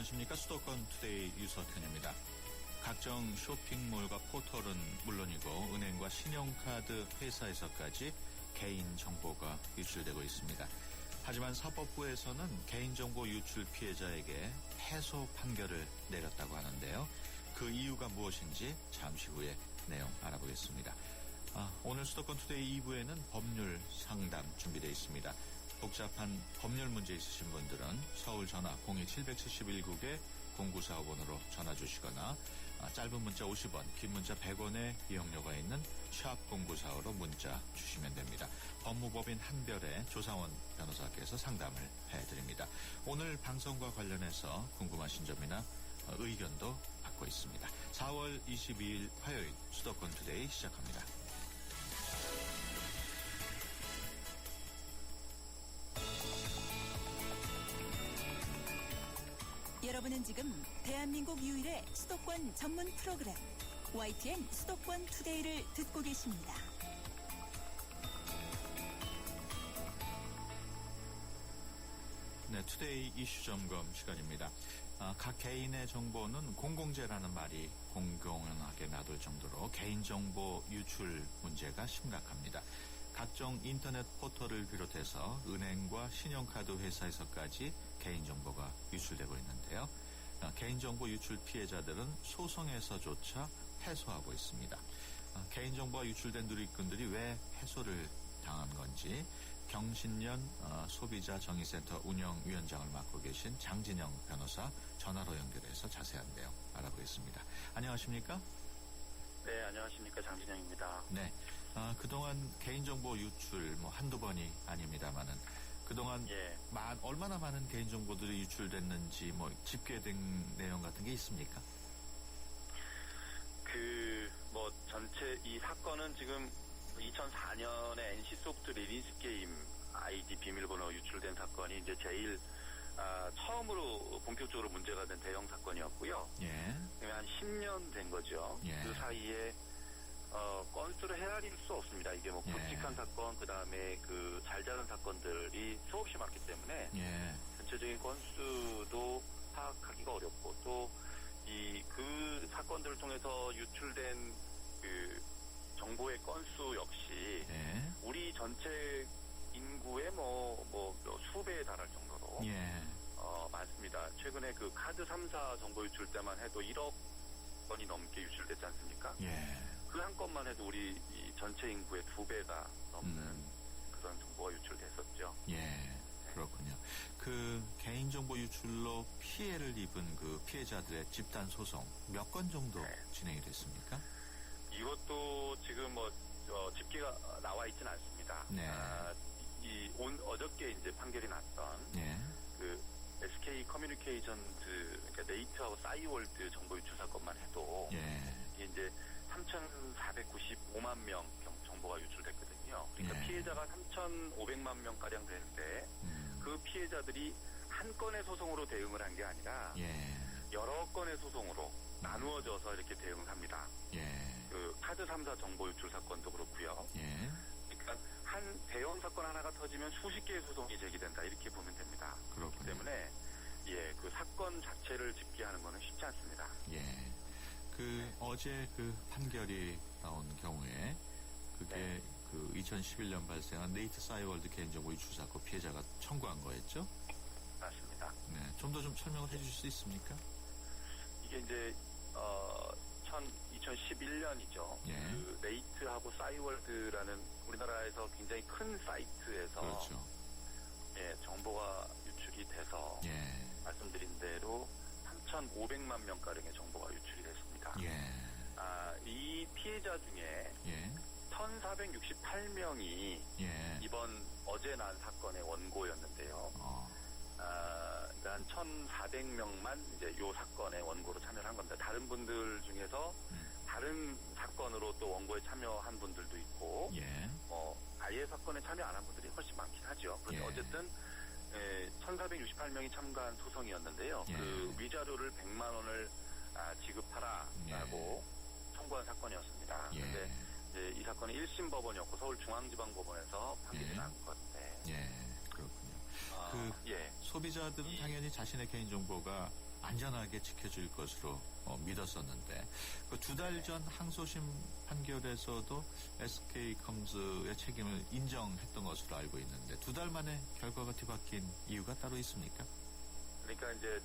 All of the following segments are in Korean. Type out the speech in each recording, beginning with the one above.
안녕하십니까. 수도권 투데이 유석현입니다. 각종 쇼핑몰과 포털은 물론이고 은행과 신용카드 회사에서까지 개인정보가 유출되고 있습니다. 하지만 사법부에서는 개인정보 유출 피해자에게 패소 판결을 내렸다고 하는데요. 그 이유가 무엇인지 잠시 후에 내용 알아보겠습니다. 오늘 수도권 투데이 2부에는 법률 상담 준비되어 있습니다. 복잡한 법률 문제 있으신 분들은 서울 전화 02771국에 0945번으로 전화 주시거나 짧은 문자 50원, 긴 문자 100원의 이용료가 있는 샵 0945로 문자 주시면 됩니다. 법무법인 한별의 조상원 변호사께서 상담을 해드립니다. 오늘 방송과 관련해서 궁금하신 점이나 의견도 받고 있습니다. 4월 22일 화요일 수도권 투데이 시작합니다. 여러분은 지금 대한민국 유일의 수도권 전문 프로그램 YTN 수도권 투데이를 듣고 계십니다. 네, 투데이 이슈 점검 시간입니다. 각 개인의 정보는 공공재라는 말이 공공연하게 놔둘 정도로 개인정보 유출 문제가 심각합니다. 각종 인터넷 포털을 비롯해서 은행과 신용카드 회사에서까지 개인정보가 유출되고 있는데요. 개인정보 유출 피해자들은 소송에서조차 패소하고 있습니다. 개인정보가 유출된 누리꾼들이 왜 패소를 당한 건지 경신련 소비자 정의센터 운영위원장을 맡고 계신 장진영 변호사 전화로 연결해서 자세한 내용 알아보겠습니다. 안녕하십니까? 네, 안녕하십니까. 장진영입니다. 네. 그동안 개인정보 유출 한두 번이 아닙니다만은 그동안 얼마나 많은 개인정보들이 유출됐는지 집계된 내용 같은 게 있습니까? 전체 이 사건은 지금 2004년에 NC소프트 리니지 게임 아이디 비밀번호 유출된 사건이 이제 제일 처음으로 본격적으로 문제가 된 대형 사건이었고요. 한 10년 된 거죠. 그 사이에 건수를 헤아릴 수 없습니다. 이게 굵직한 사건, 그 다음에 잘 자른 사건들이 수없이 많기 때문에 전체적인 건수도 파악하기가 어렵고 또 그 사건들을 통해서 유출된 정보의 건수 역시 우리 전체 인구의 수배에 달할 정도로 많습니다. 최근에 카드 3사 정보 유출 때만 해도 1억 건이 넘게 유출됐지 않습니까? 그 한 건만 해도 우리 전체 인구의 2배가 넘는 그런 정보가 유출됐었죠. 그렇군요. 개인정보 유출로 피해를 입은 피해자들의 집단 소송 몇 건 정도 진행이 됐습니까? 이것도 지금 집계가 나와 있지는 않습니다. 어저께 이제 판결이 났던 SK 커뮤니케이션즈, 그러니까 네이트하고 싸이월드 정보 유출 사건만 해도 이게 이제 3,495만 명 정보가 유출됐거든요. 그러니까 피해자가 3,500만 명 가량 되는데 그 피해자들이 한 건의 소송으로 대응을 한 게 아니라 여러 건의 소송으로 나누어져서 이렇게 대응합니다. 카드 3사 정보 유출 사건도 그렇고요. 그러니까 한 대형 사건 하나가 터지면 수십 개의 소송이 제기된다 이렇게 보면 됩니다. 그렇기 때문에 사건 자체를 집계하는 것은 쉽지 않습니다. 어제 판결이 나온 경우에 그게 2011년 발생한 네이트 싸이월드 개인정보 유출 사건 피해자가 청구한 거였죠? 맞습니다. 좀 더 설명을 해주실 수 있습니까? 이게 이제 2011년이죠. 네이트하고 싸이월드라는 우리나라에서 굉장히 큰 사이트에서 정보가 유출이 돼서 말씀드린 대로 3,500만 명가량의 정보가 유출이 됐습니다. 이 피해자 중에 1,468명이 이번 어제 난 사건의 원고였는데요. 그러니까 한 1,400명만 이제 요 사건의 원고로 참여를 한 겁니다. 다른 분들 중에서 다른 사건으로 또 원고에 참여한 분들도 있고, 아예 사건에 참여 안 한 분들이 훨씬 많긴 하죠. 그런데 어쨌든 1,468명이 참가한 소송이었는데요. 그 위자료를 100만 원을 지급하라라고 청구한 사건이었습니다. 그런데 이제 이 사건이 1심 법원이었고 서울중앙지방법원에서 판결이 난 건데. 그렇군요. 소비자들은 당연히 자신의 개인정보가 안전하게 지켜질 것으로 믿었었는데 그 2달 전 항소심 판결에서도 SK컴즈의 책임을 인정했던 것으로 알고 있는데 2달 만에 결과가 뒤바뀐 이유가 따로 있습니까? 그러니까 이제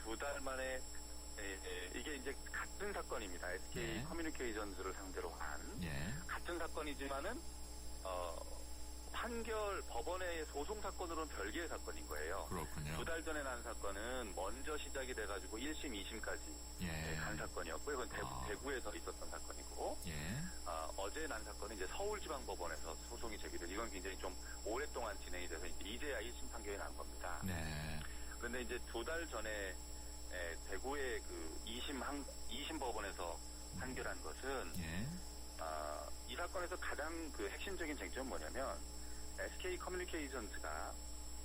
2달 만에 이게 이제 같은 사건입니다. SK 네. 커뮤니케이션즈를 상대로 한 예. 같은 사건이지만은 판결 법원의 소송 사건으로는 별개의 사건인 거예요. 그렇군요. 2달 전에 난 사건은 먼저 시작이 돼가지고 1심, 2심까지 예. 간 사건이었고요. 그건 아. 대구에서 있었던 사건이고 예. 어제 난 사건은 이제 서울지방법원에서 소송이 제기돼서 이건 굉장히 좀 오랫동안 진행이 돼서 이제야 1심 판결이 난 겁니다. 네. 그런데 이제 2달 전에 대구의 그 2심 법원에서 판결한 것은 예. 이 사건에서 가장 그 핵심적인 쟁점은 뭐냐면 SK 커뮤니케이션즈가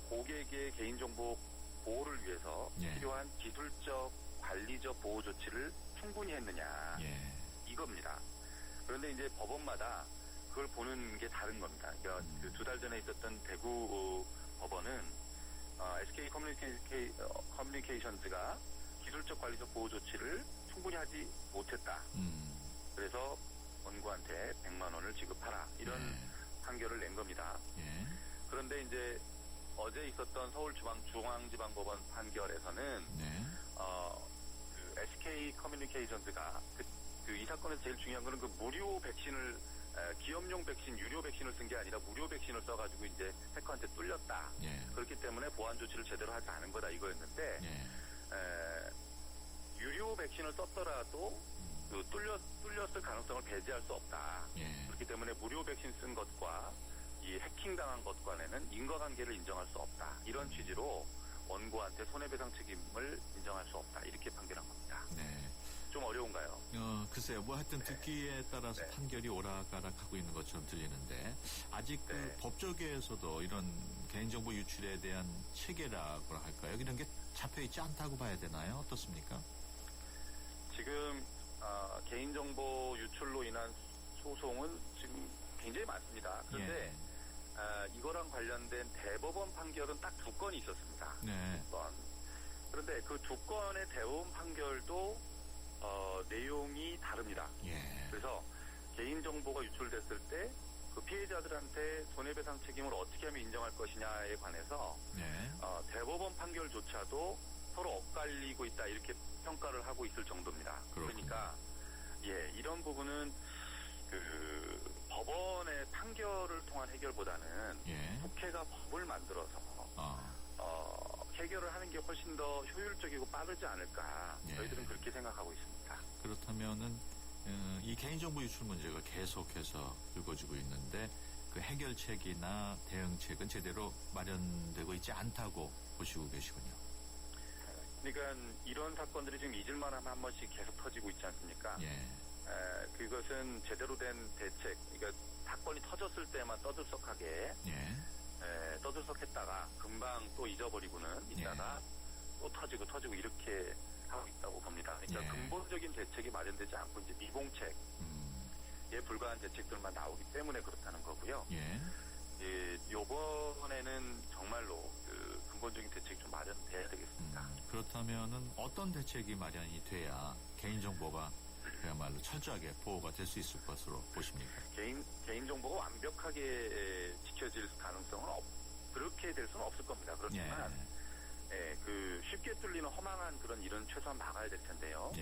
고객의 개인정보 보호를 위해서 예. 필요한 기술적, 관리적 보호 조치를 충분히 했느냐 예. 이겁니다. 그런데 이제 법원마다 그걸 보는 게 다른 겁니다. 그러니까 그 2달 전에 있었던 대구 법원은 SK 커뮤니케이션즈가 기술적, 관리적 보호 조치를 충분히 하지 못했다. 그래서 원고한테 100만 원을 지급하라. 이런 예. 판결을 낸 겁니다. 예. 그런데 이제 어제 있었던 서울중앙지방법원 판결에서는 네. 그 SK 커뮤니케이션즈가 이 사건에서 제일 중요한 거는 그 무료 백신을 기업용 백신, 유료 백신을 쓴 게 아니라 무료 백신을 써가지고 이제 해커한테 뚫렸다. 예. 그렇기 때문에 보안 조치를 제대로 하지 않은 거다 이거였는데 예. 유료 백신을 썼더라도 그 뚫렸을 가능성을 배제할 수 없다. 예. 그렇기 때문에 무료 백신 쓴 것과 이 해킹당한 것 간에는 인과관계를 인정할 수 없다. 이런 취지로 원고한테 손해배상 책임을 인정할 수 없다. 이렇게 판결한 겁니다. 네. 좀 어려운가요? 글쎄요. 뭐 하여튼 듣기에 따라서 네. 판결이 오락가락하고 있는 것처럼 들리는데 아직 그 네. 법조계에서도 이런 개인정보 유출에 대한 체계라고 할까요? 이런 게 잡혀있지 않다고 봐야 되나요? 어떻습니까? 지금 개인정보 유출로 인한 소송은 지금 굉장히 많습니다. 그런데 이거랑 관련된 대법원 판결은 딱 2건이 있었습니다. 네. 2건. 그런데 그 2건의 대법원 판결도 내용이 다릅니다. 예. 그래서 개인정보가 유출됐을 때 그 피해자들한테 손해배상 책임을 어떻게 하면 인정할 것이냐에 관해서 네. 대법원 판결조차도 서로 엇갈리고 있다 이렇게 평가를 하고 있을 정도입니다. 그렇군요. 그러니까 이런 부분은 그 법원의 판결을 통한 해결보다는 예. 국회가 법을 만들어서 해결을 하는 게 훨씬 더 효율적이고 빠르지 않을까 예. 저희들은 그렇게 생각하고 있습니다. 그렇다면은 이 개인정보 유출 문제가 계속해서 불거지고 있는데 그 해결책이나 대응책은 제대로 마련되고 있지 않다고 보시고 계시군요. 그러니까 이런 사건들이 지금 잊을만 하면 한 번씩 계속 터지고 있지 않습니까? 예. 그것은 제대로 된 대책, 그러니까 사건이 터졌을 때만 떠들썩하게 떠들썩했다가 금방 또 잊어버리고는 있다가 또 터지고 이렇게 하고 있다고 봅니다. 그러니까 근본적인 대책이 마련되지 않고 이제 미봉책에 불과한 대책들만 나오기 때문에 그렇다는 거고요. 요번에는 정말로 그 근본적인 대책이 좀 마련돼야 되겠습니다. 그렇다면은 어떤 대책이 마련이 돼야 개인정보가 그야말로 철저하게 보호가 될 수 있을 것으로 보십니까? 개인정보가 완벽하게 지켜질 가능성은 그렇게 될 수는 없을 겁니다. 그렇지만 그 쉽게 뚫리는 허망한 그런 일은 최소한 막아야 될 텐데요.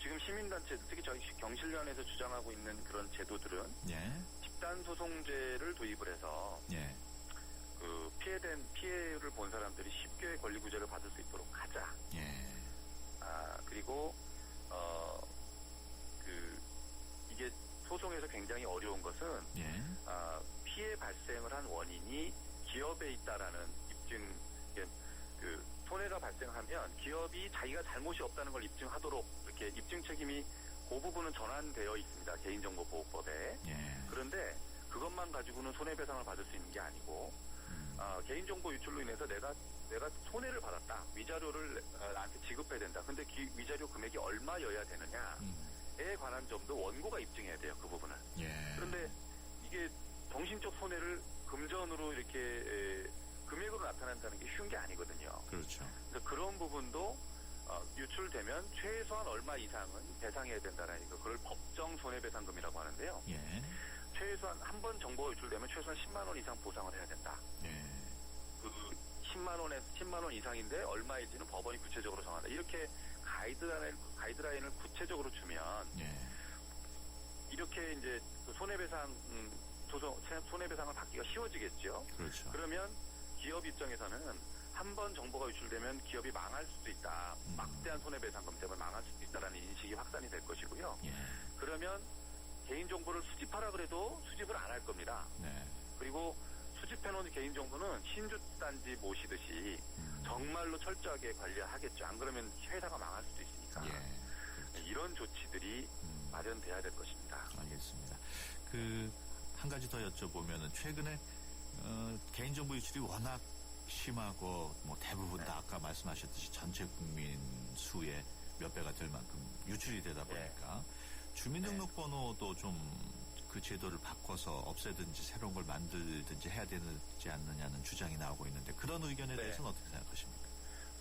지금 시민단체, 특히 저희 경실련에서 주장하고 있는 그런 제도들은 집단소송제를 도입을 해서 그 피해를 본 사람들이 쉽게 권리구제를 받을 수 있도록 하자. 그리고 이게 소송에서 굉장히 어려운 것은 피해 발생을 한 원인이 기업에 있다라는 입증, 그 손해가 발생하면 기업이 자기가 잘못이 없다는 걸 입증하도록 이렇게 입증 책임이 그 부분은 전환되어 있습니다. 개인정보보호법에. 그런데 그것만 가지고는 손해배상을 받을 수 있는 게 아니고 개인정보 유출로 인해서 내가 손해를 받았다. 위자료를 나한테 지급해야 된다. 근데 위자료 금액이 얼마여야 되느냐에 관한 점도 원고가 입증해야 돼요. 그 부분을. 그런데 이게 정신적 손해를 금전으로 이렇게 금액으로 나타난다는 게 쉬운 게 아니거든요. 그렇죠. 그래서 그런 부분도 유출되면 최소한 얼마 이상은 배상해야 된다는 거, 그걸 법정 손해배상금이라고 하는데요. 예. 최소한 한 번 정보가 유출되면 최소한 10만 원 이상 보상을 해야 된다. 예. 그 10만 원 이상인데 얼마인지는 법원이 구체적으로 정한다. 이렇게 가이드라인을 구체적으로 주면 예. 이렇게 이제 그 손해배상을 받기가 쉬워지겠죠. 그렇죠. 그러면 기업 입장에서는 한 번 정보가 유출되면 기업이 망할 수도 있다. 막대한 손해배상금 때문에 망할 수도 있다라는 인식이 확산이 될 것이고요. 예. 그러면 개인정보를 수집하라 그래도 수집을 안 할 겁니다. 네. 그리고 수집해놓은 개인정보는 신주단지 모시듯이 정말로 철저하게 관리하겠죠. 안 그러면 회사가 망할 수도 있으니까. 예. 이런 조치들이 마련돼야 될 것입니다. 알겠습니다. 한 가지 더 여쭤보면은 최근에 개인정보 유출이 워낙 심하고 뭐 대부분 다 아까 말씀하셨듯이 전체 국민 수의 몇 배가 될 만큼 유출이 되다 보니까 주민등록번호도 좀 그 제도를 바꿔서 없애든지 새로운 걸 만들든지 해야 되지 않느냐는 주장이 나오고 있는데 그런 의견에 대해서는 어떻게 생각하십니까?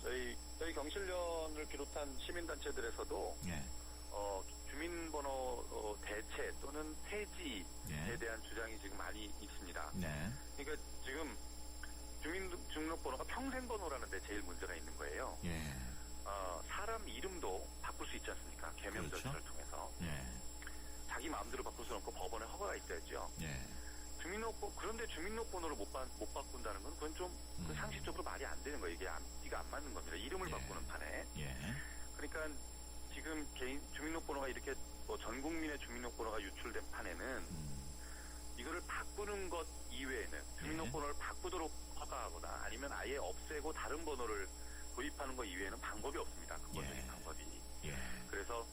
저희 경실련을 비롯한 시민단체들에서도 예. 주민번호 대체 또는 폐지에 예. 대한 주장이 지금 많이 있습니다. 네. 그러니까 지금 주민등록번호가 평생번호라는데 제일 문제가 있는 거예요. 예. 사람 이름도 바꿀 수 있지 않습니까? 개명 그렇죠. 절차를 통해서. 예. 자기 마음대로 바꿀 수는 없고 법원에 허가가 있어야죠. 예. 그런데 주민등록번호를 못 바꾼다는 건 그건 좀 그 상식적으로 말이 안 되는 거예요. 이게 앞뒤가 안 맞는 겁니다. 이름을 예. 바꾸는 판에. 예. 그러니까 지금 개인 주민등록번호가 이렇게 전 국민의 주민등록번호가 유출된 판에는 이거를 바꾸는 것 이외에는 주민등록번호를 바꾸도록 허가하거나 아니면 아예 없애고 다른 번호를 도입하는 것 이외에는 방법이 없습니다. 근본적인 예. 방법이. 예. 그래서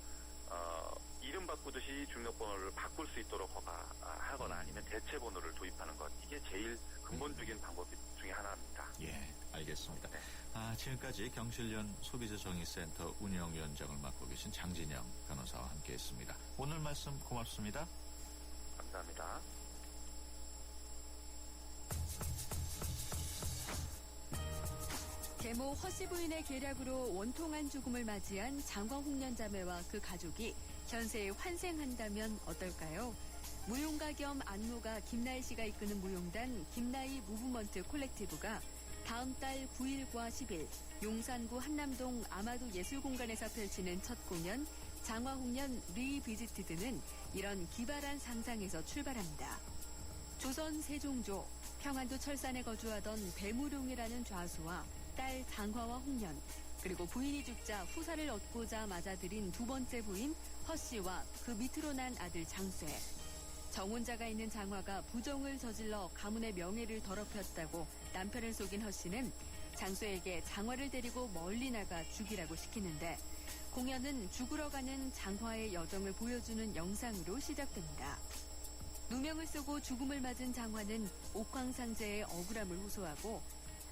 이름 바꾸듯이 주민등록번호를 바꿀 수 있도록 허가하거나 아니면 대체 번호를 도입하는 것, 이게 제일 근본적인 방법 중에 하나입니다. 예, 알겠습니다. 네. 지금까지 경실련 소비자정의센터 운영위원장을 맡고 계신 장진영 변호사와 함께했습니다. 오늘 말씀 고맙습니다. 감사합니다. 계모 허씨 부인의 계략으로 원통한 죽음을 맞이한 장화홍련 자매와 그 가족이 현세에 환생한다면 어떨까요? 무용가 겸 안무가 김나희 씨가 이끄는 무용단 김나희 무브먼트 콜렉티브가 다음 달 9일과 10일 용산구 한남동 아마도 예술공간에서 펼치는 첫 공연 장화홍련 리비지티드는 이런 기발한 상상에서 출발합니다. 조선 세종조 평안도 철산에 거주하던 배무룡이라는 좌수와 딸 장화와 홍련 그리고 부인이 죽자 후사를 얻고자 맞아들인 두 번째 부인 허씨와 그 밑으로 난 아들 장쇠. 정혼자가 있는 장화가 부정을 저질러 가문의 명예를 더럽혔다고 남편을 속인 허씨는 장쇠에게 장화를 데리고 멀리 나가 죽이라고 시키는데 공연은 죽으러 가는 장화의 여정을 보여주는 영상으로 시작됩니다. 누명을 쓰고 죽음을 맞은 장화는 옥황상제의 억울함을 호소하고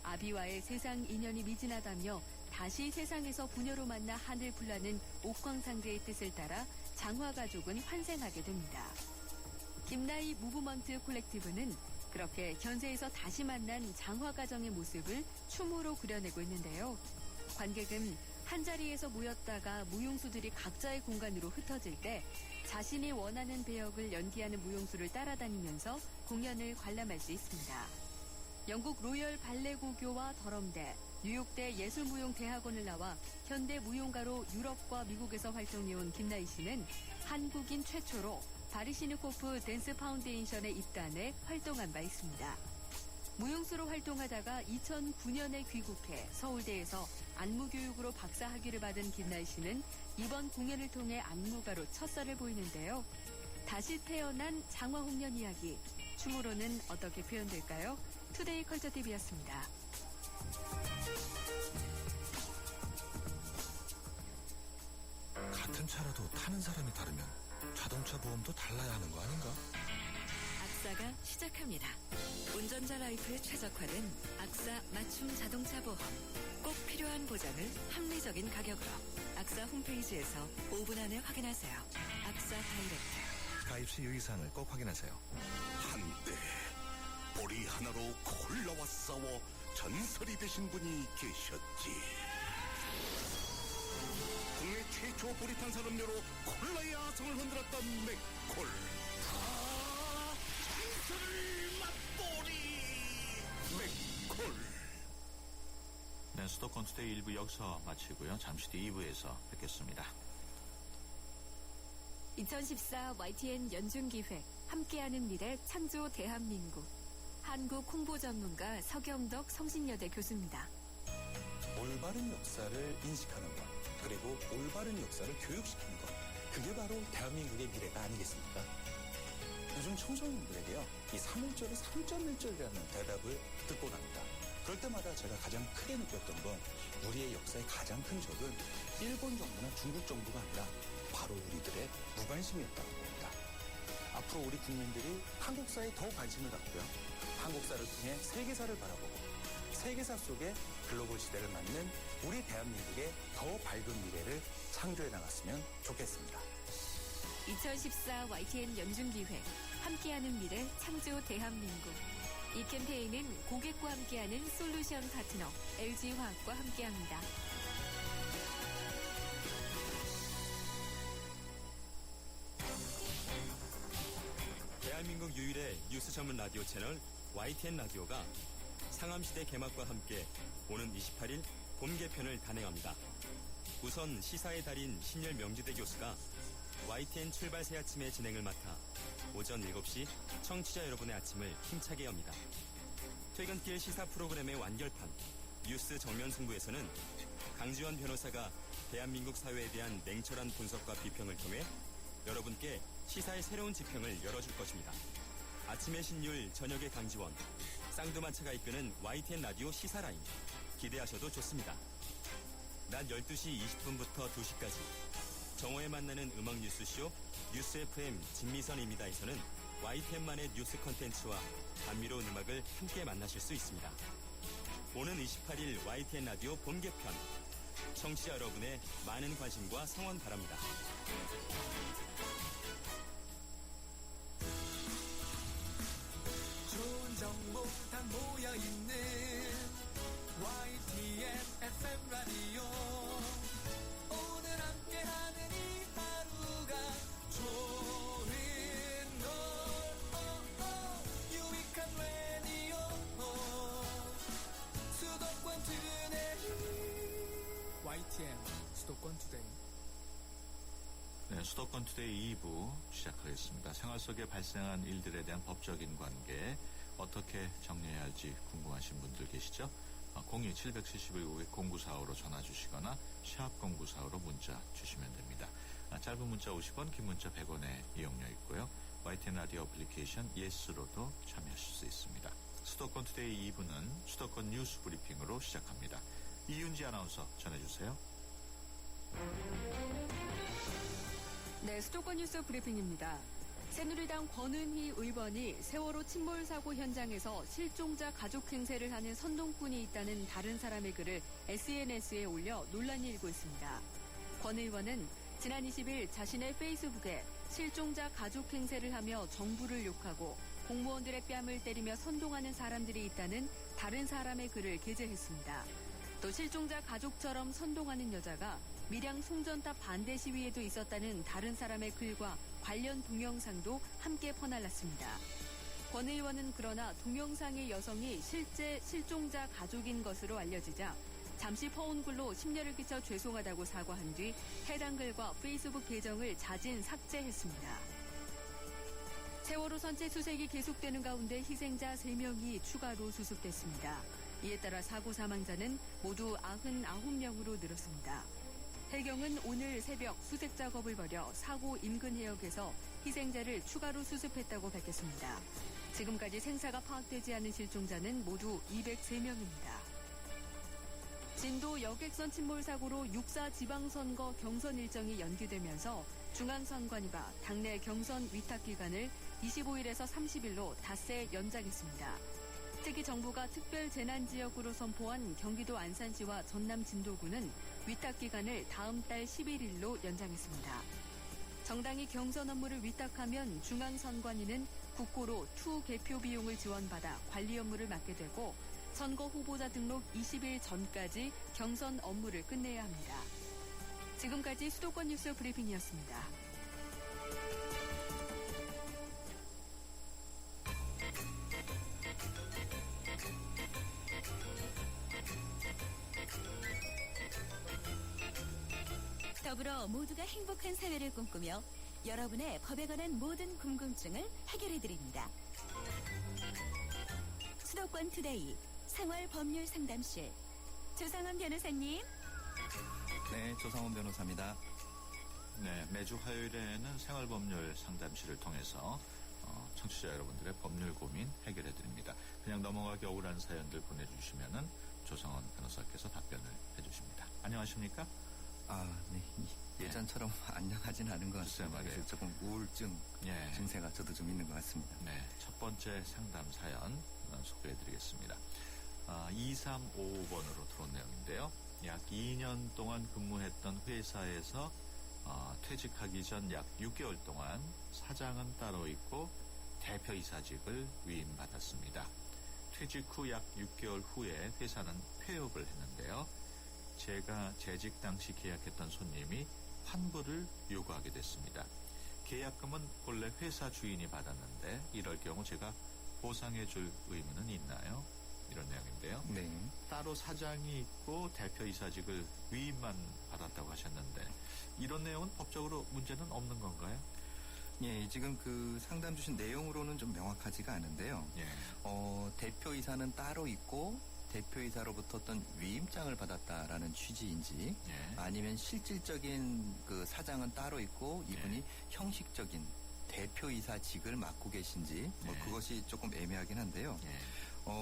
아비와의 세상 인연이 미진하다며 다시 세상에서 부녀로 만나 한을 풀라는 옥황상제의 뜻을 따라 장화 가족은 환생하게 됩니다. 김나희 무브먼트 콜렉티브는 그렇게 현세에서 다시 만난 장화 가정의 모습을 춤으로 그려내고 있는데요. 관객은 한자리에서 모였다가 무용수들이 각자의 공간으로 흩어질 때 자신이 원하는 배역을 연기하는 무용수를 따라다니면서 공연을 관람할 수 있습니다. 영국 로열 발레고교와 더럼대, 뉴욕대 예술무용대학원을 나와 현대 무용가로 유럽과 미국에서 활동해온 김나희 씨는 한국인 최초로 바리시니코프 댄스 파운데이션에 입단해 활동한 바 있습니다. 무용수로 활동하다가 2009년에 귀국해 서울대에서 안무교육으로 박사학위를 받은 김나희 씨는 이번 공연을 통해 안무가로 첫살을 보이는데요. 다시 태어난 장화홍련 이야기, 춤으로는 어떻게 표현될까요? 투데이 컬처TV였습니다. 같은 차라도 타는 사람이 다르면 자동차 보험도 달라야 하는 거 아닌가? 악사가 시작합니다. 운전자 라이프에 최적화된 악사 맞춤 자동차 보험. 꼭 필요한 보장을 합리적인 가격으로. 악사 홈페이지에서 5분 안에 확인하세요. 악사 다이렉트. 가입 시 유의사항을 꼭 확인하세요. 한때 보리 하나로 골라와 싸워 전설이 되신 분이 계셨지. 국내 최초 보리탄 산업료로 콜라의 아성을 흔들었던 맥콜. 전설을 맛보리 맥콜. 네, 수도권 투데이 1부 여기서 마치고요. 잠시 뒤 2부에서 뵙겠습니다. 2014 YTN 연중기획 함께하는 미래 창조 대한민국 한국 홍보 전문가 서경덕 성신여대 교수입니다. 올바른 역사를 인식하는 것, 그리고 올바른 역사를 교육시키는 것, 그게 바로 대한민국의 미래가 아니겠습니까? 요즘 청소년들에게요, 이 3.1절이 3.1절이라는 대답을 듣곤 합니다. 그럴 때마다 제가 가장 크게 느꼈던 건 우리의 역사의 가장 큰 적은 일본 정부나 중국 정부가 아니라 바로 우리들의 무관심이었다고 봅니다. 앞으로 우리 국민들이 한국사에 더 관심을 갖고요. 한국사를 통해 세계사를 바라보고 세계사 속에 글로벌 시대를 맞는 우리 대한민국의 더 밝은 미래를 창조해 나갔으면 좋겠습니다. 2014 YTN 연중기획 함께하는 미래 창조 대한민국 이 캠페인은 고객과 함께하는 솔루션 파트너 LG화학과 함께합니다. 대한민국 유일의 뉴스 전문 라디오 채널 YTN 라디오가 상암시대 개막과 함께 오는 28일 봄 개편을 단행합니다. 우선 시사의 달인 신열 명지대 교수가 YTN 출발 새 아침의 진행을 맡아 오전 7시 청취자 여러분의 아침을 힘차게 엽니다. 퇴근길 시사 프로그램의 완결판 뉴스 정면 승부에서는 강지원 변호사가 대한민국 사회에 대한 냉철한 분석과 비평을 통해 여러분께 시사의 새로운 지평을 열어줄 것입니다. 아침의 신율, 저녁의 강지원, 쌍두마차가 이끄는 YTN 라디오 시사라인 기대하셔도 좋습니다. 낮 12시 20분부터 2시까지 정오에 만나는 음악 뉴스쇼 뉴스 FM 진미선입니다에서는 YTN만의 뉴스 컨텐츠와 감미로운 음악을 함께 만나실 수 있습니다. 오는 28일 YTN 라디오 봄 개편 청취자 여러분의 많은 관심과 성원 바랍니다. 좋은 정보 다 모여있는 YTN FM 라디오 오늘 함께하는 이 하루가 좋은 걸 유익한 라디오 수도권 투데이 YTN 수도권 투데이 네, 수도권 투데이 2부 시작하겠습니다. 생활 속에 발생한 일들에 대한 법적인 관계 어떻게 정리해야 할지 궁금하신 분들 계시죠? 02-771-0945로 전화 주시거나 샵0945로 문자 주시면 됩니다. 짧은 문자 50원, 긴 문자 100원의 이용료 있고요. YTN 라디오 어플리케이션 예스로도 참여하실 수 있습니다. 수도권 투데이 2부는 수도권 뉴스 브리핑으로 시작합니다. 이윤지 아나운서 전해주세요. 네, 수도권 뉴스 브리핑입니다. 새누리당 권은희 의원이 세월호 침몰 사고 현장에서 실종자 가족 행세를 하는 선동꾼이 있다는 다른 사람의 글을 SNS에 올려 논란이 일고 있습니다. 권 의원은 지난 20일 자신의 페이스북에 실종자 가족 행세를 하며 정부를 욕하고 공무원들의 뺨을 때리며 선동하는 사람들이 있다는 다른 사람의 글을 게재했습니다. 또 실종자 가족처럼 선동하는 여자가 밀양 송전탑 반대 시위에도 있었다는 다른 사람의 글과 관련 동영상도 함께 퍼날랐습니다. 권 의원은 그러나 동영상의 여성이 실제 실종자 가족인 것으로 알려지자 잠시 퍼온 글로 심려를 끼쳐 죄송하다고 사과한 뒤 해당 글과 페이스북 계정을 자진 삭제했습니다. 세월호 선체 수색이 계속되는 가운데 희생자 3명이 추가로 수습됐습니다. 이에 따라 사고 사망자는 모두 99명으로 늘었습니다. 해경은 오늘 새벽 수색 작업을 벌여 사고 인근 해역에서 희생자를 추가로 수습했다고 밝혔습니다. 지금까지 생사가 파악되지 않은 실종자는 모두 203명입니다. 진도 여객선 침몰 사고로 6.4 지방선거 경선 일정이 연기되면서 중앙선관위가 당내 경선 위탁 기간을 25일에서 30일로 닷새 연장했습니다. 특히 정부가 특별 재난 지역으로 선포한 경기도 안산시와 전남 진도구는 위탁 기간을 다음 달 11일로 연장했습니다. 정당이 경선 업무를 위탁하면 중앙선관위는 국고로 투 개표 비용을 지원받아 관리 업무를 맡게 되고 선거 후보자 등록 20일 전까지 경선 업무를 끝내야 합니다. 지금까지 수도권 뉴스 브리핑이었습니다. 더불어 모두가 행복한 사회를 꿈꾸며 여러분의 법에 관한 모든 궁금증을 해결해드립니다. 수도권 투데이 상월 법률 상담실 조상원 변호사님. 네, 조상원 변호사입니다. 네, 매주 화요일에는 생활법률 상담실을 통해서 청취자 여러분들의 법률 고민 해결해 드립니다. 그냥 넘어가기 억울한 사연들 보내주시면은 조상원 변호사께서 답변을 해주십니다. 안녕하십니까? 네. 예전처럼 안녕하진 않은 것 글쎄 같습니다. 말이에요. 그래서 조금 우울증 예. 증세가 저도 좀 있는 것 같습니다. 네, 첫 번째 상담 사연 소개해 드리겠습니다. 2355번으로 들어온 내용인데요. 약 2년 동안 근무했던 회사에서 퇴직하기 전 약 6개월 동안 사장은 따로 있고 대표이사직을 위임받았습니다. 퇴직 후 약 6개월 후에 회사는 폐업을 했는데요. 제가 재직 당시 계약했던 손님이 환불을 요구하게 됐습니다. 계약금은 본래 회사 주인이 받았는데 이럴 경우 제가 보상해 줄 의무는 있나요? 이런 내용인데요. 네. 따로 사장이 있고 대표이사직을 위임만 받았다고 하셨는데 이런 내용은 법적으로 문제는 없는 건가요? 예, 지금 그 상담 주신 내용으로는 좀 명확하지가 않은데요. 예. 대표이사는 따로 있고 대표이사로부터 어떤 위임장을 받았다라는 취지인지 예. 아니면 실질적인 그 사장은 따로 있고 이분이 형식적인 대표이사직을 맡고 계신지 예. 그것이 조금 애매하긴 한데요. 예.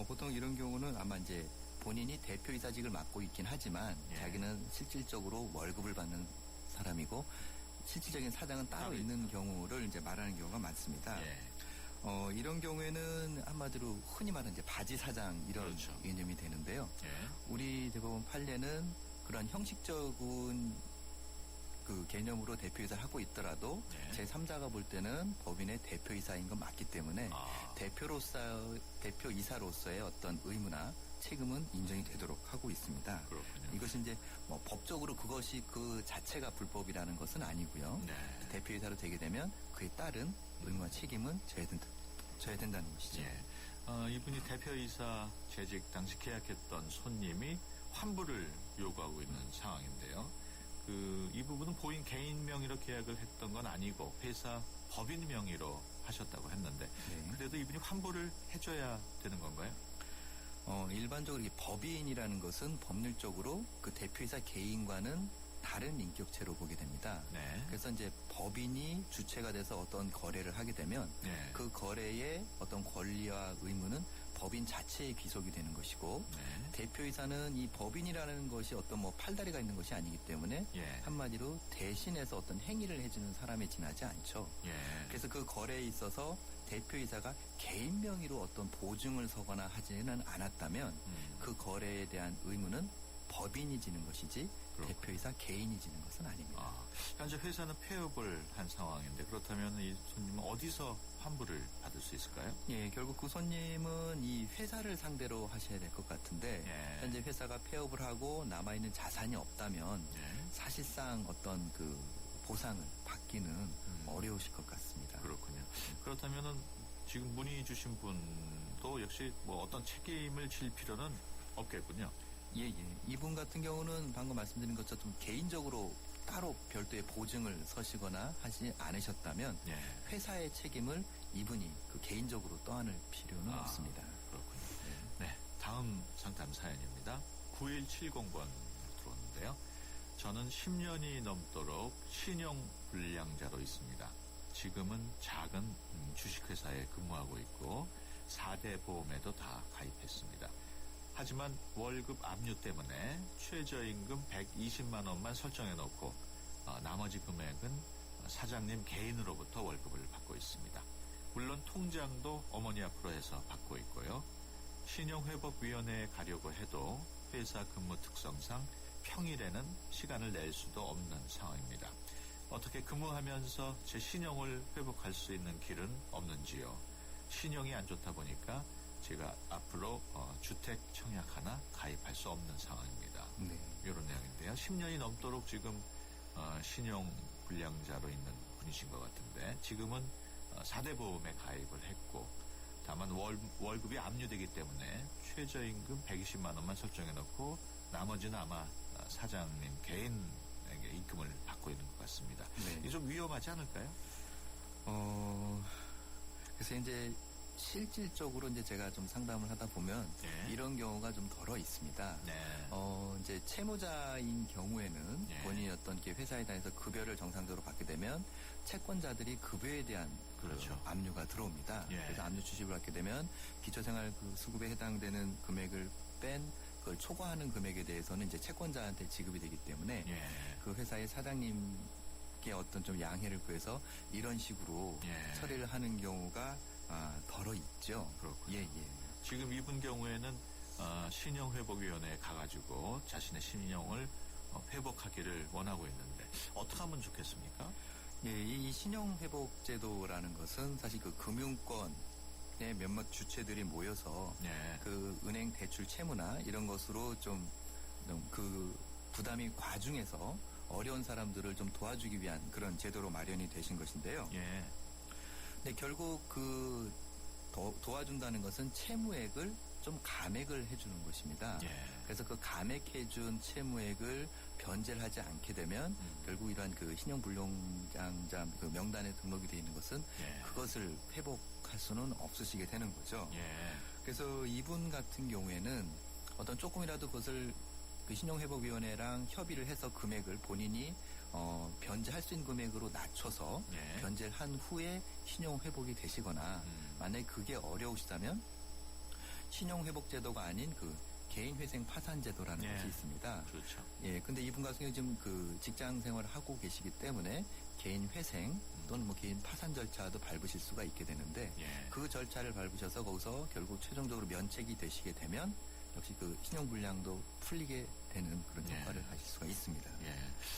보통 이런 경우는 아마 이제 본인이 대표이사직을 맡고 있긴 하지만 예. 자기는 실질적으로 월급을 받는 사람이고 실질적인 사장은 따로 있는 경우를 이제 말하는 경우가 많습니다. 예. 이런 경우에는 한마디로 흔히 말하는 이제 바지 사장 이런 그렇죠. 개념이 되는데요. 예. 우리 대법원 판례는 그런 형식적인 그 개념으로 대표이사를 하고 있더라도 예. 제3자가 볼 때는 법인의 대표이사인 건 맞기 때문에 대표이사로서의 어떤 의무나 책임은 인정이 되도록 하고 있습니다. 그렇군요. 이것이 이제 뭐 법적으로 그것이 그 자체가 불법이라는 것은 아니고요. 네. 대표이사로 되게 되면 그에 따른 의무와 책임은 져야 된다는 것이죠. 예. 이분이 대표이사 재직 당시 계약했던 손님이 환불을 요구하고 있는 상황인데요. 이 부분은 본인 개인 명의로 계약을 했던 건 아니고 회사 법인 명의로 하셨다고 했는데 네. 그래도 이분이 환불을 해줘야 되는 건가요? 일반적으로 이 법인이라는 것은 법률적으로 그 대표이사 개인과는 다른 인격체로 보게 됩니다. 네. 그래서 이제 법인이 주체가 돼서 어떤 거래를 하게 되면 네. 그 거래의 어떤 권리와 의무는 법인 자체에 귀속이 되는 것이고 네. 대표이사는 이 법인이라는 것이 어떤 뭐 팔다리가 있는 것이 아니기 때문에 예. 한마디로 대신해서 어떤 행위를 해주는 사람에 지나지 않죠. 예. 그래서 그 거래에 있어서 대표이사가 개인 명의로 어떤 보증을 서거나 하지는 않았다면 그 거래에 대한 의무는 법인이 지는 것이지 그렇군요. 대표이사 개인이 지는 것은 아닙니다. 현재 회사는 폐업을 한 상황인데 그렇다면 이 손님은 어디서 환불을 받을 수 있을까요? 예, 결국 그 손님은 이 회사를 상대로 하셔야 될 것 같은데 예. 현재 회사가 폐업을 하고 남아있는 자산이 없다면 예. 사실상 어떤 그 보상을 받기는 어려우실 것 같습니다. 그렇군요. 그렇다면은 지금 문의 주신 분도 역시 뭐 어떤 책임을 질 필요는 없겠군요. 예. 이분 같은 경우는 방금 말씀드린 것처럼 좀 개인적으로 따로 별도의 보증을 서시거나 하지 않으셨다면 예. 회사의 책임을 이분이 그 개인적으로 떠안을 필요는 없습니다. 그렇군요. 네. 다음 상담 사연입니다. 9170번 들어왔는데요. 저는 10년이 넘도록 신용 불량자로 있습니다. 지금은 작은 주식회사에 근무하고 있고 4대 보험에도 다 가입했습니다. 하지만 월급 압류 때문에 최저임금 120만 원만 설정해놓고 나머지 금액은 사장님 개인으로부터 월급을 받고 있습니다. 물론 통장도 어머니 앞으로 해서 받고 있고요. 신용회복위원회에 가려고 해도 회사 근무 특성상 평일에는 시간을 낼 수도 없는 상황입니다. 어떻게 근무하면서 제 신용을 회복할 수 있는 길은 없는지요. 신용이 안 좋다 보니까 제가 앞으로 주택 청약 하나 가입할 수 없는 상황입니다. 네. 이런 내용인데요. 10년이 넘도록 지금 신용 불량자로 있는 분이신 것 같은데 지금은 4대 보험에 가입을 했고 다만 월급이 압류되기 때문에 최저임금 120만 원만 설정해 놓고 나머지는 아마 사장님 개인에게 입금을 받고 있는 것 같습니다. 네. 이게 좀 위험하지 않을까요? 그래서 이제 실질적으로 이제 제가 좀 상담을 하다 보면 네. 이런 경우가 좀 덜어 있습니다. 네. 이제 채무자인 경우에는 네. 본인이 어떤 게 회사에 다녀서 급여를 정상적으로 받게 되면 채권자들이 급여에 대한 그렇죠. 압류가 들어옵니다. 예. 그래서 압류 주식을 받게 되면 기초생활 그 수급에 해당되는 금액을 뺀 그걸 초과하는 금액에 대해서는 이제 채권자한테 지급이 되기 때문에 예. 그 회사의 사장님께 어떤 좀 양해를 구해서 이런 식으로 예. 처리를 하는 경우가 덜어 있죠. 그렇군요. 예. 지금 이분 경우에는 신용회복위원회에 가가지고 자신의 신용을 회복하기를 원하고 있는데 어떻게 하면 좋겠습니까? 예, 이 신용회복제도라는 것은 사실 그 금융권의 몇몇 주체들이 모여서 네. 그 은행 대출 채무나 이런 것으로 좀 그 부담이 과중해서 어려운 사람들을 좀 도와주기 위한 그런 제도로 마련이 되신 것인데요. 예. 근데 결국 그 도와준다는 것은 채무액을 좀 감액을 해주는 것입니다. 예. 그래서 그 감액해준 채무액을 변제를 하지 않게 되면 결국 이러한 그 신용불량자 그 명단에 등록이 되어 있는 것은 예. 그것을 회복할 수는 없으시게 되는 거죠. 예. 그래서 이분 같은 경우에는 어떤 조금이라도 그것을 그 신용회복위원회랑 협의를 해서 금액을 본인이 변제할 수 있는 금액으로 낮춰서 예. 변제를 한 후에 신용회복이 되시거나 만약에 그게 어려우시다면 신용회복제도가 아닌 그 개인회생 파산제도라는 예. 것이 있습니다. 그렇죠. 예, 근데 이분 같은 경우 지금 그 직장 생활을 하고 계시기 때문에 개인회생 또는 뭐 개인 파산 절차도 밟으실 수가 있게 되는데 예. 그 절차를 밟으셔서 거기서 결국 최종적으로 면책이 되시게 되면 역시 그 신용불량도 풀리게 되는 그런 예. 역할을 하실 수가 있습니다. 예.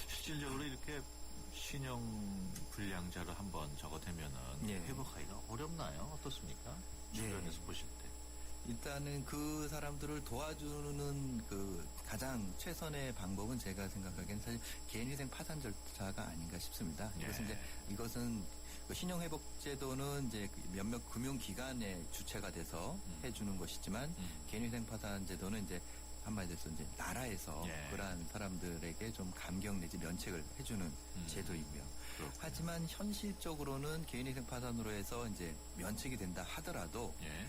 실질적으로 이렇게 신용 불량자를 한번 적어대면은 예. 회복하기가 어렵나요? 어떻습니까? 예. 주변에서 보실 때. 일단은 그 사람들을 도와주는 그 가장 최선의 방법은 제가 생각하기엔 사실 개인회생 파산 절차가 아닌가 싶습니다. 예. 이것은 그 신용회복제도는 이제 몇몇 금융기관의 주체가 돼서 해주는 것이지만 개인회생 파산제도는 이제 한마디로 이제 나라에서 예. 그러한 사람들에게 좀 감경 내지 면책을 해주는 제도이고요. 그렇군요. 하지만 현실적으로는 개인회생 파산으로 해서 이제 면책이 된다 하더라도 예.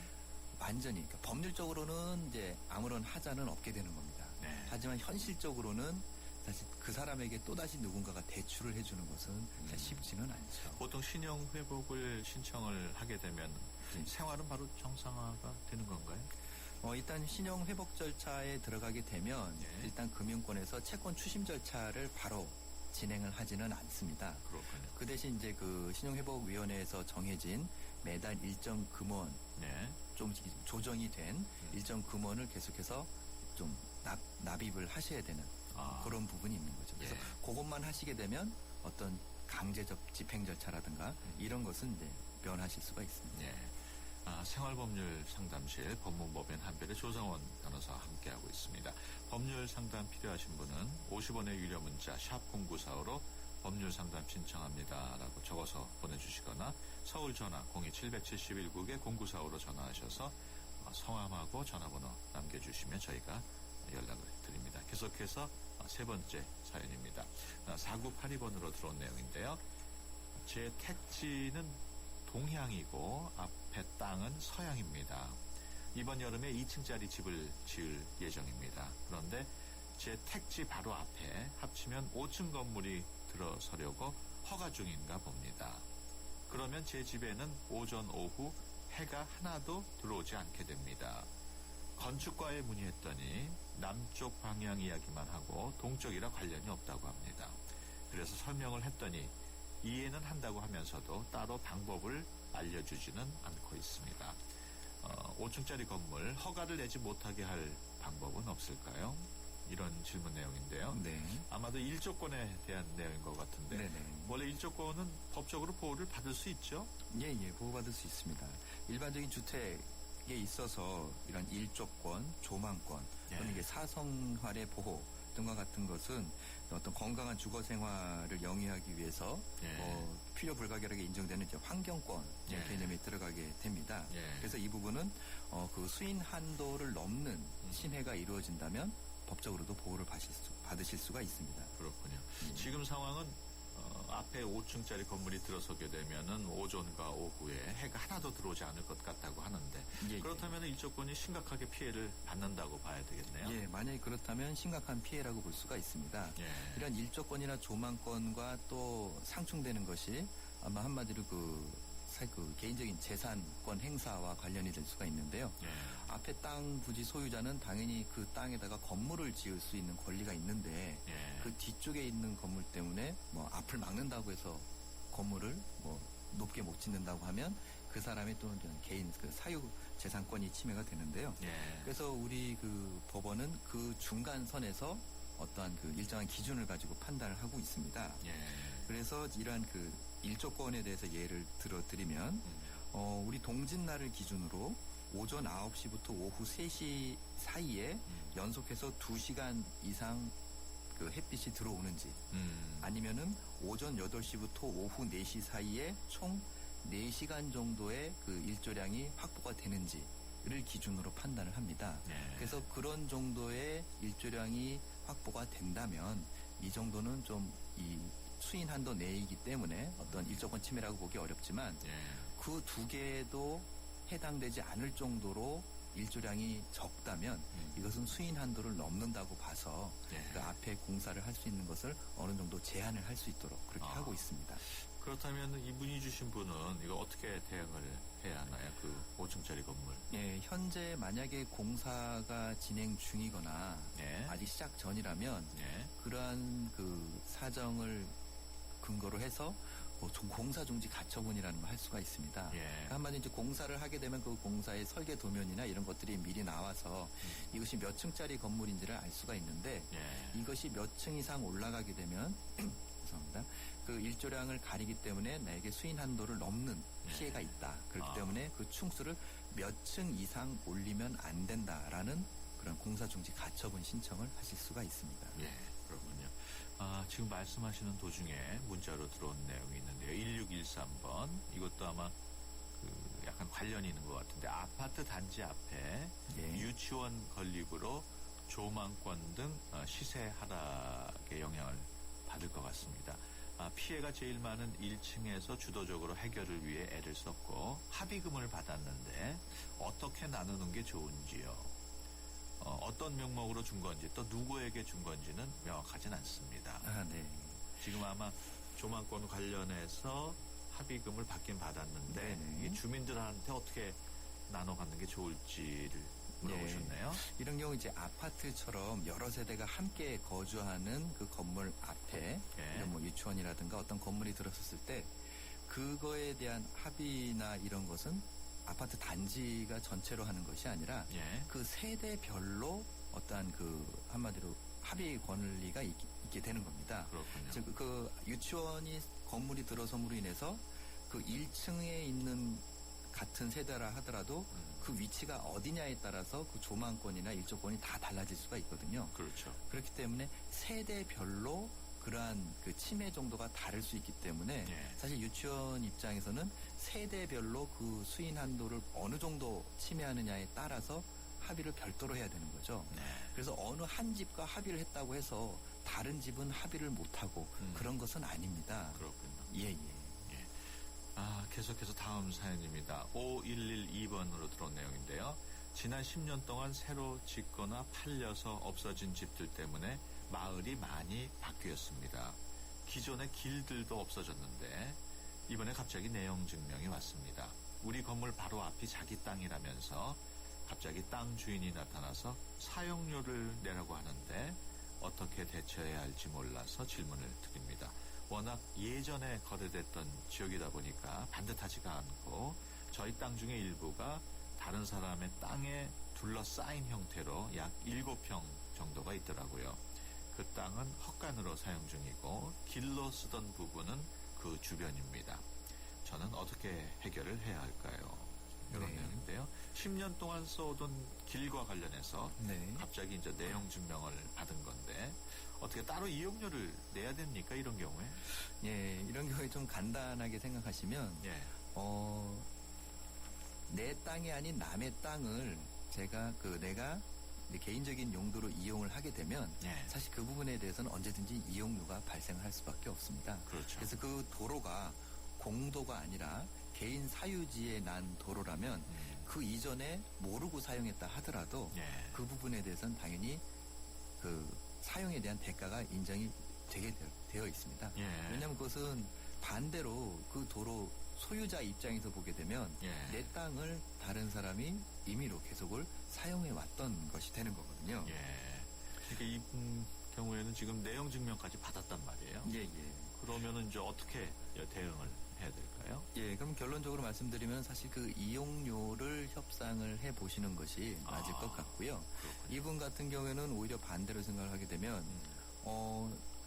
완전히 그러니까 법률적으로는 이제 아무런 하자는 없게 되는 겁니다. 네. 하지만 현실적으로는 사실 그 사람에게 또다시 누군가가 대출을 해주는 것은 사실 쉽지는 않죠. 보통 신용 회복을 신청을 하게 되면 생활은 바로 정상화가 되는 건가요? 일단 신용 회복 절차에 들어가게 되면 예. 일단 금융권에서 채권 추심 절차를 바로 진행을 하지는 않습니다. 그렇군요. 그 대신 이제 그 신용회복위원회에서 정해진 매달 일정 금원 네. 좀 조정이 된 일정 금원을 계속해서 좀 납입을 하셔야 되는 그런 부분이 있는 거죠. 그래서 예. 그것만 하시게 되면 어떤 강제적 집행 절차라든가 이런 것은 이제 면하실 수가 있습니다. 예. 생활법률 상담실 법무법인 한별의 조성원 변호사와 함께하고 있습니다. 법률 상담 필요하신 분은 50원의 유료 문자 샵 0945로 법률 상담 신청합니다라고 적어서 보내주시거나 서울 전화 02771국에 0945로 전화하셔서 성함하고 전화번호 남겨주시면 저희가 연락을 드립니다. 계속해서 세 번째 사연입니다. 4982번으로 들어온 내용인데요. 제 택지는 동향이고 앞에 땅은 서향입니다. 이번 여름에 2층짜리 집을 지을 예정입니다. 그런데 제 택지 바로 앞에 합치면 5층 건물이 들어서려고 허가 중인가 봅니다. 그러면 제 집에는 오전 오후 해가 하나도 들어오지 않게 됩니다. 건축과에 문의했더니 남쪽 방향 이야기만 하고 동쪽이라 관련이 없다고 합니다. 그래서 설명을 했더니 이해는 한다고 하면서도 따로 방법을 알려주지는 않고 있습니다. 5층짜리 건물 허가를 내지 못하게 할 방법은 없을까요? 이런 질문 내용인데요. 네. 아마도 일조권에 대한 내용인 것 같은데 네네. 원래 일조권은 법적으로 보호를 받을 수 있죠? 예, 보호받을 수 있습니다. 일반적인 주택 있어서 이런 일조권, 조망권, 또는 이게 사생활의 보호 등과 같은 것은 어떤 건강한 주거 생활을 영위하기 위해서 필요 불가결하게 인정되는 이제 환경권 개념이 들어가게 됩니다. 그래서 이 부분은 그 수인 한도를 넘는 침해가 이루어진다면 법적으로도 보호를 받으실 수가 있습니다. 그렇군요. 지금 상황은 앞에 5층짜리 건물이 들어서게 되면은 오전과 오후에 해가 하나도 들어오지 않을 것 같다고 하는데 그렇다면 일조권이 심각하게 피해를 받는다고 봐야 되겠네요. 예, 만약에 그렇다면 심각한 피해라고 볼 수가 있습니다. 이런 일조권이나 조망권과 또 상충되는 것이 아마 한마디로 그 개인적인 재산권 행사와 관련이 될 수가 있는데요. 앞에 땅 부지 소유자는 당연히 그 땅에다가 건물을 지을 수 있는 권리가 있는데 그 뒤쪽에 있는 건물 때문에 뭐 앞을 막는다고 해서 건물을 뭐 높게 못 짓는다고 하면 그 사람의 또 개인 그 사유 재산권이 침해가 되는데요. 그래서 우리 그 법원은 그 중간선에서 어떠한 그 일정한 기준을 가지고 판단을 하고 있습니다. 그래서 이러한 그 일조권에 대해서 예를 들어드리면 우리 동짓날을 기준으로 오전 9시부터 오후 3시 사이에 연속해서 2시간 이상 그 햇빛이 들어오는지 아니면은 오전 8시부터 오후 4시 사이에 총 4시간 정도의 그 일조량이 확보가 되는지를 기준으로 판단을 합니다. 그래서 그런 정도의 일조량이 확보가 된다면 이 정도는 좀 이 수인 한도 내이기 때문에 어떤 일조권 침해라고 보기 어렵지만 그 두 개도 해당되지 않을 정도로 일조량이 적다면 이것은 수인 한도를 넘는다고 봐서 그 앞에 공사를 할 수 있는 것을 어느 정도 제한을 할 수 있도록 그렇게 하고 있습니다. 그렇다면 이분이 주신 분은 이거 어떻게 대응을 해야 하나요? 그 5층짜리 건물. 현재 만약에 공사가 진행 중이거나 아직 시작 전이라면 그러한 그 사정을 근거로 해서 뭐 공사 중지 가처분이라는 걸 할 수가 있습니다. 한마디로 이제 공사를 하게 되면 그 공사의 설계 도면이나 이런 것들이 미리 나와서 이것이 몇 층짜리 건물인지를 알 수가 있는데 이것이 몇 층 이상 올라가게 되면 죄송합니다. 그 일조량을 가리기 때문에 나에게 수인 한도를 넘는 피해가 있다. 그렇기 때문에 그 층수를 몇 층 이상 올리면 안 된다라는 그런 공사 중지 가처분 신청을 하실 수가 있습니다. 그렇군요. 지금 말씀하시는 도중에 문자로 들어온 내용이 있는데요. 1613번. 이것도 아마 그 약간 관련이 있는 것 같은데 아파트 단지 앞에 유치원 건립으로 조망권 등 시세 하락의 영향을 받을 것 같습니다. 피해가 제일 많은 1층에서 주도적으로 해결을 위해 애를 썼고 합의금을 받았는데 어떻게 나누는 게 좋은지요. 어떤 명목으로 준 건지 또 누구에게 준 건지는 명확하진 않습니다. 지금 아마 조망권 관련해서 합의금을 받긴 받았는데 이게 주민들한테 어떻게 나눠 갖는 게 좋을지를 물어보셨네요. 이런 경우 이제 아파트처럼 여러 세대가 함께 거주하는 그 건물 앞에 이런 뭐 유치원이라든가 어떤 건물이 들어섰을 때 그거에 대한 합의나 이런 것은 아파트 단지가 전체로 하는 것이 아니라 그 세대별로 어떠한 그 한마디로 합의 권리가 있게 되는 겁니다. 그렇군요. 즉 그 유치원이 건물이 들어섬으로 인해서 그 1층에 있는 같은 세대라 하더라도 그 위치가 어디냐에 따라서 그 조망권이나 일조권이 다 달라질 수가 있거든요. 그렇죠. 그렇기 때문에 세대별로 그러한 그 침해 정도가 다를 수 있기 때문에 사실 유치원 입장에서는 세대별로 그 수인 한도를 어느 정도 침해하느냐에 따라서 합의를 별도로 해야 되는 거죠. 그래서 어느 한 집과 합의를 했다고 해서 다른 집은 합의를 못하고 그런 것은 아닙니다. 그렇군요. 계속해서 다음 사연입니다. 5112번으로 들어온 내용인데요. 지난 10년 동안 새로 짓거나 팔려서 없어진 집들 때문에 마을이 많이 바뀌었습니다. 기존의 길들도 없어졌는데 이번에 갑자기 내용 증명이 왔습니다. 우리 건물 바로 앞이 자기 땅이라면서 갑자기 땅 주인이 나타나서 사용료를 내라고 하는데 어떻게 대처해야 할지 몰라서 질문을 드립니다. 워낙 예전에 거래됐던 지역이다 보니까 반듯하지가 않고 저희 땅 중에 일부가 다른 사람의 땅에 둘러싸인 형태로 약 7평 정도가 있더라고요. 그 땅은 헛간으로 사용 중이고 길로 쓰던 부분은 그 주변입니다. 저는 어떻게 해결을 해야 할까요? 이런 네. 내용인데요. 10년 동안 써오던 길과 관련해서 네. 갑자기 이제 내용 증명을 받은 건데 어떻게 따로 이용료를 내야 됩니까? 이런 경우에? 예, 이런 경우에 좀 간단하게 생각하시면 예. 내 땅이 아닌 남의 땅을 내가 이제 개인적인 용도로 이용을 하게 되면 예. 사실 그 부분에 대해서는 언제든지 이용료가 발생할 수밖에 없습니다. 그렇죠. 그래서 그 도로가 공도가 아니라 개인 사유지에 난 도로라면 그 이전에 모르고 사용했다 하더라도 예. 그 부분에 대해서는 당연히 그 사용에 대한 대가가 인정이 되게 되어 있습니다. 예. 왜냐하면 그것은 반대로 그 도로 소유자 입장에서 보게 되면 예. 내 땅을 다른 사람이 임의로 계속을 사용해 왔던 것이 되는 거거든요. 예. 그러니까 이 경우에는 지금 내용 증명까지 받았단 말이에요. 예, 예. 그러면은 이제 어떻게 대응을 해야 될까요? 예, 그럼 결론적으로 말씀드리면 사실 그 이용료를 협상을 해 보시는 것이 맞을 것 같고요. 그렇군요. 이분 같은 경우에는 오히려 반대로 생각을 하게 되면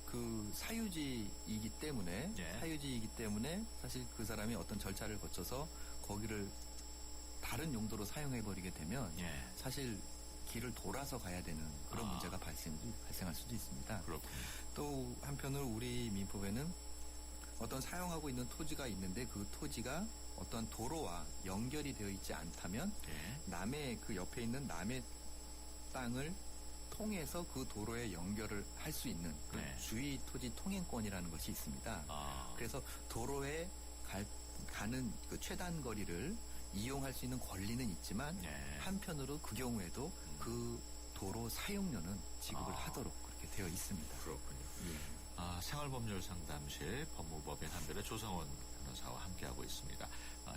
그 사유지이기 때문에 사실 그 사람이 어떤 절차를 거쳐서 거기를 다른 용도로 사용해 버리게 되면 예. 사실 길을 돌아서 가야 되는 그런 문제가 발생할 수도 있습니다. 그렇군요. 또 한편으로 우리 민법에는 어떤 사용하고 있는 토지가 있는데 그 토지가 어떤 도로와 연결이 되어 있지 않다면 예. 남의 그 옆에 있는 남의 땅을 통해서 그 도로에 연결을 할 수 있는 그 네. 주의 토지 통행권이라는 것이 있습니다. 그래서 도로에 가는 그 최단 거리를 이용할 수 있는 권리는 있지만 예. 한편으로 그 경우에도 그 도로 사용료는 지급을 하도록 그렇게 되어 있습니다. 그렇군요. 예. 생활법률 상담실 법무법인 한별의 조성원 변호사와 함께하고 있습니다.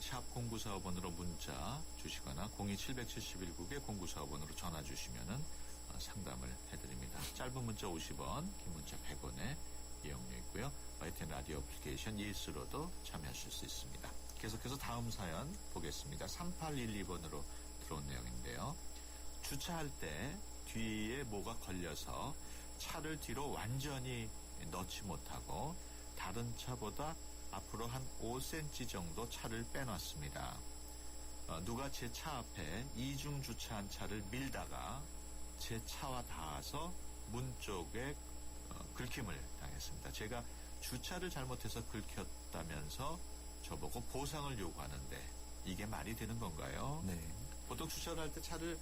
샵 0945번으로 문자 주시거나 02771국에 0945번으로 전화 주시면은 상담을 해드립니다. 짧은 문자 50원, 긴 문자 100원의 이용료 있고요. YTN 라디오 애플리케이션 예스로도 참여하실 수 있습니다. 계속해서 다음 사연 보겠습니다. 3812번으로 들어온 내용인데요. 주차할 때 뒤에 뭐가 걸려서 차를 뒤로 완전히 넣지 못하고 다른 차보다 앞으로 한 5cm 정도 차를 빼놨습니다. 누가 제 차 앞에 이중 주차한 차를 밀다가 제 차와 닿아서 문 쪽에 긁힘을 당했습니다. 제가 주차를 잘못해서 긁혔다면서 저보고 보상을 요구하는데 이게 말이 되는 건가요? 네. 보통 주차를 할 때 차를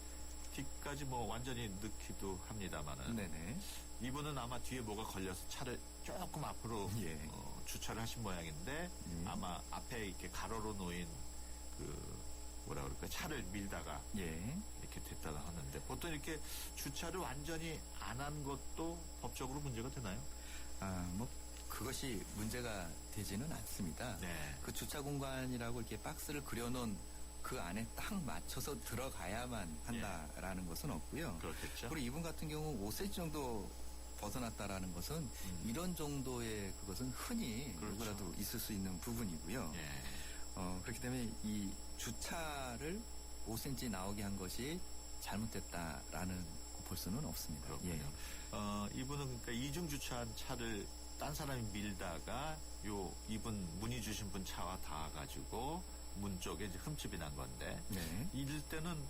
뒤까지 완전히 넣기도 합니다만은 네네. 이분은 아마 뒤에 뭐가 걸려서 차를 조금 앞으로 예. 주차를 하신 모양인데 아마 앞에 이렇게 가로로 놓인 차를 밀다가 예. 이렇게 됐다고 하는데 보통 이렇게 주차를 완전히 안 한 것도 법적으로 문제가 되나요? 그것이 문제가 되지는 않습니다. 네. 그 주차 공간이라고 이렇게 박스를 그려놓은 그 안에 딱 맞춰서 들어가야만 한다라는 것은 없고요. 그렇겠죠. 그리고 이분 같은 경우 5cm 정도 벗어났다라는 것은 이런 정도의 그것은 흔히 그렇죠. 누구라도 있을 수 있는 부분이고요. 예. 그렇기 때문에 이 주차를 5cm 나오게 한 것이 잘못됐다라는 볼 수는 없습니다. 그렇군요. 이분은 그러니까 이중 주차한 차를 딴 사람이 밀다가 이분 문의 주신 분 차와 닿아가지고 문 쪽에 이제 흠집이 난 건데 네. 이럴 때는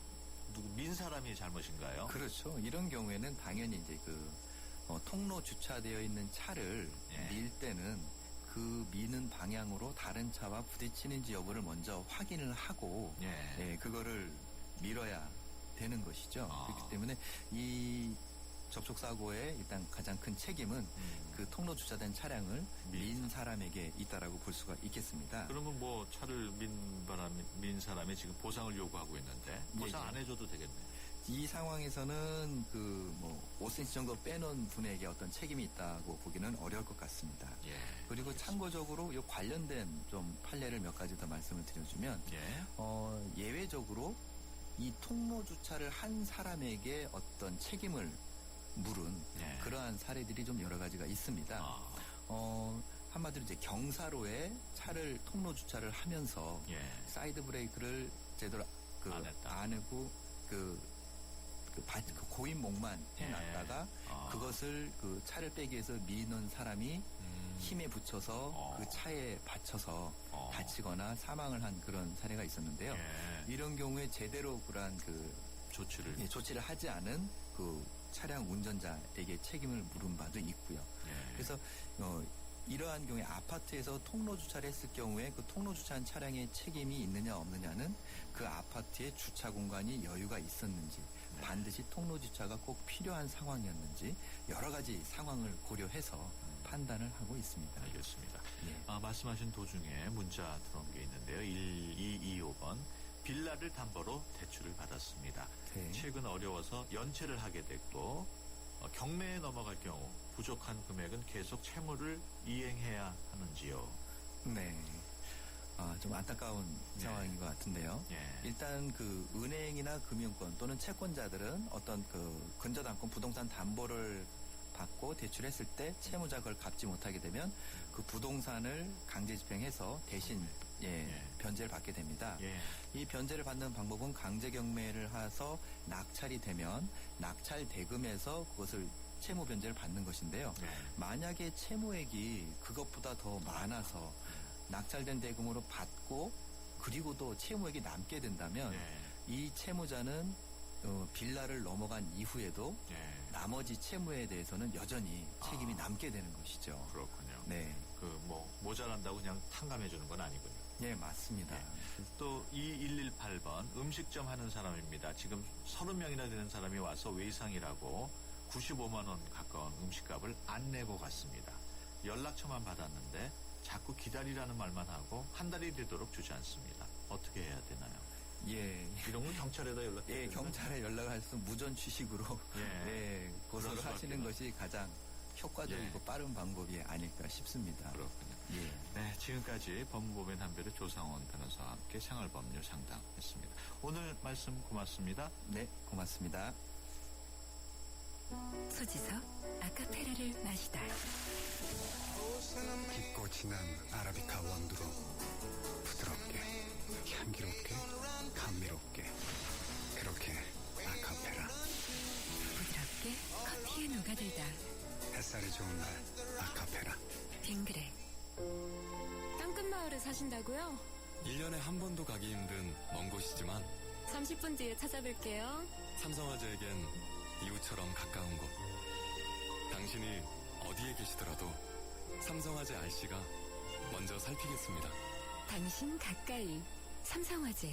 민 사람이 잘못인가요? 그렇죠. 이런 경우에는 당연히 이제 통로 주차되어 있는 차를 밀 때는 그 미는 방향으로 다른 차와 부딪히는지 여부를 먼저 확인을 하고 그거를 밀어야 되는 것이죠. 그렇기 때문에 이 접촉사고의 일단 가장 큰 책임은 그 통로 주차된 차량을 민 사람에게 있다라고 볼 수가 있겠습니다. 그러면 차를 민 사람이 지금 보상을 요구하고 있는데 보상 안 해줘도 되겠네요. 이 상황에서는 5cm 정도 빼놓은 분에게 어떤 책임이 있다고 보기는 어려울 것 같습니다. 그리고 참고적으로 이 관련된 좀 판례를 몇 가지 더 말씀을 드려주면 예외적으로 이 통로 주차를 한 사람에게 어떤 책임을 물은 그러한 사례들이 좀 여러 가지가 있습니다. 한마디로 이제 경사로에 차를 통로 주차를 하면서 사이드 브레이크를 제대로 안 하고 고인목만 해놨다가 그것을 차를 빼기 위해서 미는 사람이 힘에 붙여서 그 차에 받쳐서 다치거나 사망을 한 그런 사례가 있었는데요. 이런 경우에 제대로 그러한 그 조치를 하지 않은 그 차량 운전자에게 책임을 물은 바도 있고요. 그래서 이러한 경우에 아파트에서 통로 주차를 했을 경우에 그 통로 주차한 차량의 책임이 있느냐 없느냐는 그 아파트의 주차 공간이 여유가 있었는지 반드시 통로 주차가 꼭 필요한 상황이었는지 여러 가지 상황을 고려해서 판단을 하고 있습니다. 알겠습니다. 말씀하신 도중에 문자 들어온 게 있는데요. 1225번. 빌라를 담보로 대출을 받았습니다. 최근 어려워서 연체를 하게 됐고 경매에 넘어갈 경우 부족한 금액은 계속 채무를 이행해야 하는지요? 네. 좀 안타까운 상황인 것 같은데요. 일단 그 은행이나 금융권 또는 채권자들은 어떤 그 근저당권 부동산 담보를 받고 대출했을 때 채무자 그걸 갚지 못하게 되면 그 부동산을 강제 집행해서 대신 변제를 받게 됩니다. 이 변제를 받는 방법은 강제 경매를 해서 낙찰이 되면 낙찰 대금에서 그것을 채무 변제를 받는 것인데요. 만약에 채무액이 그것보다 더 많아서 낙찰된 대금으로 받고 그리고 또 채무액이 남게 된다면 이 채무자는 빌라를 넘어간 이후에도 나머지 채무에 대해서는 여전히 책임이 남게 되는 것이죠. 그렇군요. 네. 모자란다고 그냥 탕감해 주는 건 아니군요. 네, 맞습니다. 또 2118번 음식점 하는 사람입니다. 지금 30명이나 되는 사람이 와서 외상이라고 95만 원 가까운 음식값을 안 내고 갔습니다. 연락처만 받았는데 자꾸 기다리라는 말만 하고 한 달이 되도록 주지 않습니다. 어떻게 해야 되나요? 이런 건 경찰에다 연락해야 되나요? 경찰에 연락할 수 무전 취식으로 고소를 하시는 것이 가장 효과적이고 빠른 방법이 아닐까 싶습니다. 그렇군요. 네, 지금까지 법무법인 한별의 조상원 변호사와 함께 생활법률 상담했습니다. 오늘 말씀 고맙습니다. 네, 고맙습니다. 소지섭 아카페라를 마시다. 깊고 진한 아라비카 원두로 부드럽게, 향기롭게, 감미롭게 그렇게 아카페라. 부드럽게 커피에 녹아들다. 햇살이 좋은 날 아카페라. 빙그레. 땅끝마을에 사신다고요? 1년에 한 번도 가기 힘든 먼 곳이지만 30분 뒤에 찾아뵐게요. 삼성화재에겐 이웃처럼 가까운 곳. 당신이 어디에 계시더라도 삼성화재 RC가 먼저 살피겠습니다. 당신 가까이 삼성화재.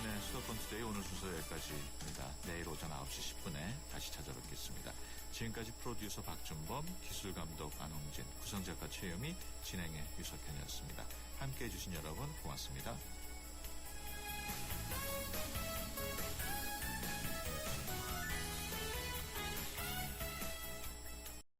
네, 수도권 투데이 오늘 순서 여기까지입니다. 내일 오전 9시 10분에 다시 찾아뵙겠습니다. 지금까지 프로듀서 박준범, 기술감독 안홍진, 구성작가 최유미, 진행의 유석현이었습니다. 함께해 주신 여러분 고맙습니다.